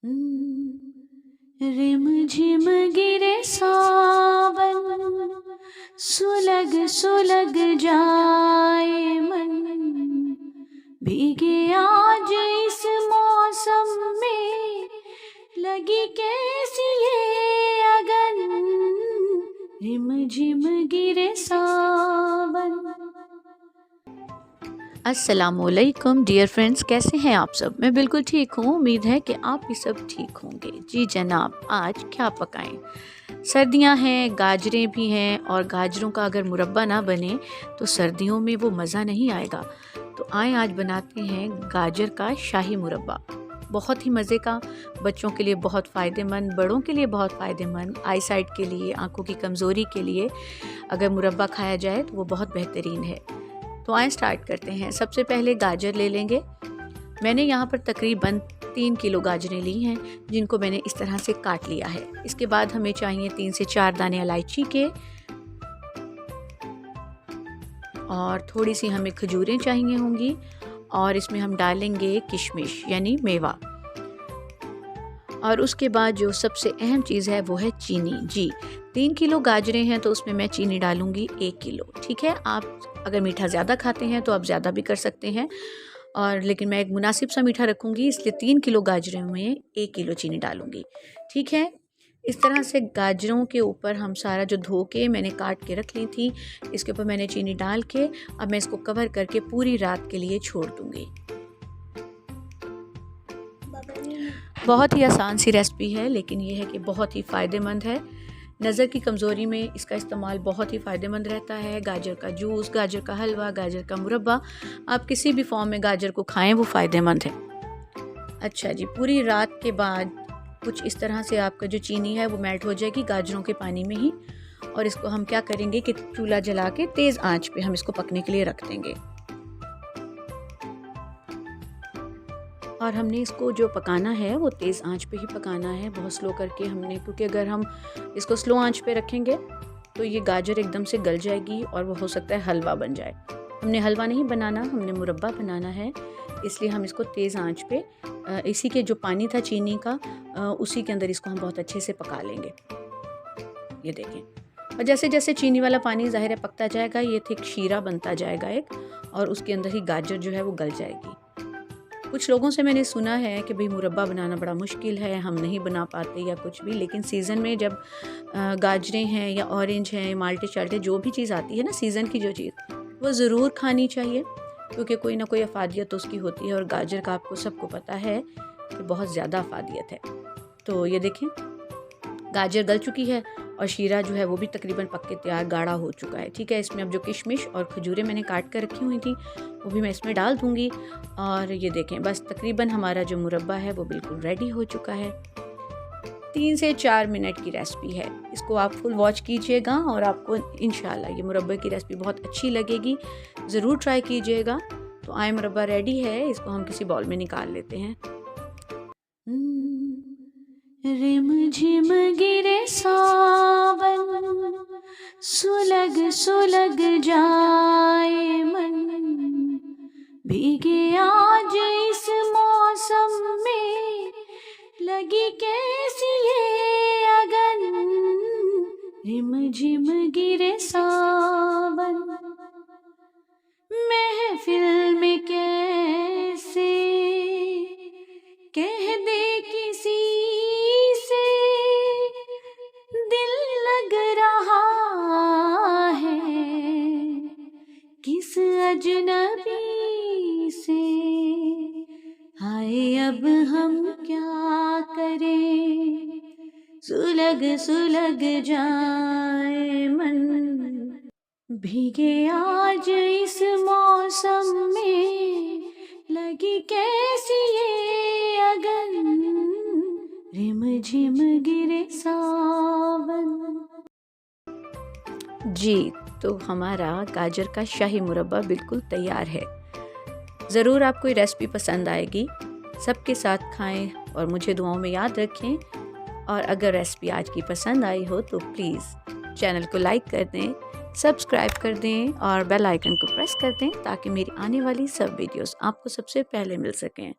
Rim झिम गिरे सावन, सुलग सुलग जाए मन, भीगे आज इस मौसम में, लगी कैसी ये अगन, रिम झिम गिरे सावन। अस्सलामुअलैकुम डियर फ्रेंड्स, कैसे हैं आप सब? मैं बिल्कुल ठीक हूँ। उम्मीद है कि आप भी सब ठीक होंगे। जी जनाब, आज क्या पकाएं? सर्दियां हैं, गाजरें भी हैं, और गाजरों का अगर मुरब्बा ना बने तो सर्दियों में वो मज़ा नहीं आएगा। तो आए आज बनाते हैं गाजर का शाही मुरब्बा। बहुत ही मज़े का, बच्चों के लिए बहुत फ़ायदेमंद, बड़ों के लिए बहुत फ़ायदेमंद, आई साइट के लिए, आँखों की कमज़ोरी के लिए अगर मुरब्बा खाया जाए तो वो बहुत बेहतरीन है। तो आए स्टार्ट करते हैं। सबसे पहले गाजर ले लेंगे। मैंने यहाँ पर तकरीबन 3 किलो गाजरें ली हैं, जिनको मैंने इस तरह से काट लिया है। इसके बाद हमें चाहिए 3 से 4 दाने इलायची के, और थोड़ी सी हमें खजूरें चाहिए होंगी, और इसमें हम डालेंगे किशमिश यानी मेवा। और उसके बाद जो सबसे अहम चीज़ है वो है चीनी। जी, 3 किलो गाजरें हैं तो उसमें मैं चीनी डालूँगी 1 किलो। ठीक है, आप अगर मीठा ज़्यादा खाते हैं तो आप ज़्यादा भी कर सकते हैं, और लेकिन मैं एक मुनासिब सा मीठा रखूँगी, इसलिए 3 किलो गाजरों में 1 किलो चीनी डालूँगी। ठीक है, इस तरह से गाजरों के ऊपर हम सारा जो धो के मैंने काट के रख ली थी, इसके ऊपर मैंने चीनी डाल के अब मैं इसको कवर करके पूरी रात के लिए छोड़ दूँगी। बहुत ही आसान सी रेसिपी है, लेकिन यह है कि बहुत ही फ़ायदेमंद है। नज़र की कमज़ोरी में इसका इस्तेमाल बहुत ही फ़ायदेमंद रहता है। गाजर का जूस, गाजर का हलवा, गाजर का मुरब्बा, आप किसी भी फॉर्म में गाजर को खाएं वो फ़ायदेमंद है। अच्छा जी, पूरी रात के बाद कुछ इस तरह से आपका जो चीनी है वो मेल्ट हो जाएगी गाजरों के पानी में ही, और इसको हम क्या करेंगे कि चूल्हा जला के तेज़ आंच पे हम इसको पकने के लिए रख देंगे। और हमने इसको जो पकाना है वो तेज़ आंच पे ही पकाना है, बहुत स्लो करके हमने, क्योंकि अगर हम इसको स्लो आंच पे रखेंगे तो ये गाजर एकदम से गल जाएगी और वो हो सकता है हलवा बन जाए। हमने हलवा नहीं बनाना, हमने मुरब्बा बनाना है, इसलिए हम इसको तेज़ आंच पे इसी के जो पानी था चीनी का, उसी के अंदर इसको हम बहुत अच्छे से पका लेंगे। ये देखें, और जैसे जैसे चीनी वाला पानी ज़ाहिर है पकता जाएगा, ये थिक शीरा बनता जाएगा एक, और उसके अंदर ही गाजर जो है वो गल जाएगी। कुछ लोगों से मैंने सुना है कि भाई मुरब्बा बनाना बड़ा मुश्किल है, हम नहीं बना पाते या कुछ भी, लेकिन सीज़न में जब गाजरें हैं या ऑरेंज हैं, माल्टे चाल्टे जो भी चीज़ आती है ना, सीज़न की जो चीज़, वो ज़रूर खानी चाहिए, क्योंकि कोई ना कोई अफादियत तो उसकी होती है, और गाजर का आपको सबको पता है कि बहुत ज़्यादा अफादियत है। तो ये देखें, गाजर गल चुकी है और शीरा जो है वो भी तकरीबन पक के तैयार गाढ़ा हो चुका है। ठीक है, इसमें अब जो किशमिश और खजूरें मैंने काट कर रखी हुई थी वो भी मैं इसमें डाल दूँगी, और ये देखें बस तकरीबन हमारा जो मुरब्बा है वो बिल्कुल रेडी हो चुका है। 3 से 4 मिनट की रेसिपी है, इसको आप फुल वॉच कीजिएगा और आपको इंशाल्लाह ये मुरब्बे की रेसिपी बहुत अच्छी लगेगी, ज़रूर ट्राई कीजिएगा। तो आए मुरब्बा रेडी है, इसको हम किसी बाउल में निकाल लेते हैं। रिम झिम गिरे सावन, सुलग सुलग जाए मन, भीगे आज इस मौसम में, लगी कैसी ये अगन, रिम झिम गिरे सावन। महफिल में कैसे कह दे किसी से, दिल लग रहा है किस अजनबी से, हाय अब हम क्या करें, सुलग सुलग जाए मन, भीगे आज इस मौसम में, लगी कैसी ये अगन, रिम झिम गिरे सावन। जी, तो हमारा गाजर का शाही मुरब्बा बिल्कुल तैयार है। ज़रूर आपको ये रेसिपी पसंद आएगी, सबके साथ खाएं और मुझे दुआओं में याद रखें। और अगर रेसिपी आज की पसंद आई हो तो प्लीज़ चैनल को लाइक कर दें, सब्सक्राइब कर दें और बेल आइकन को प्रेस कर दें, ताकि मेरी आने वाली सब वीडियोस आपको सबसे पहले मिल सकें।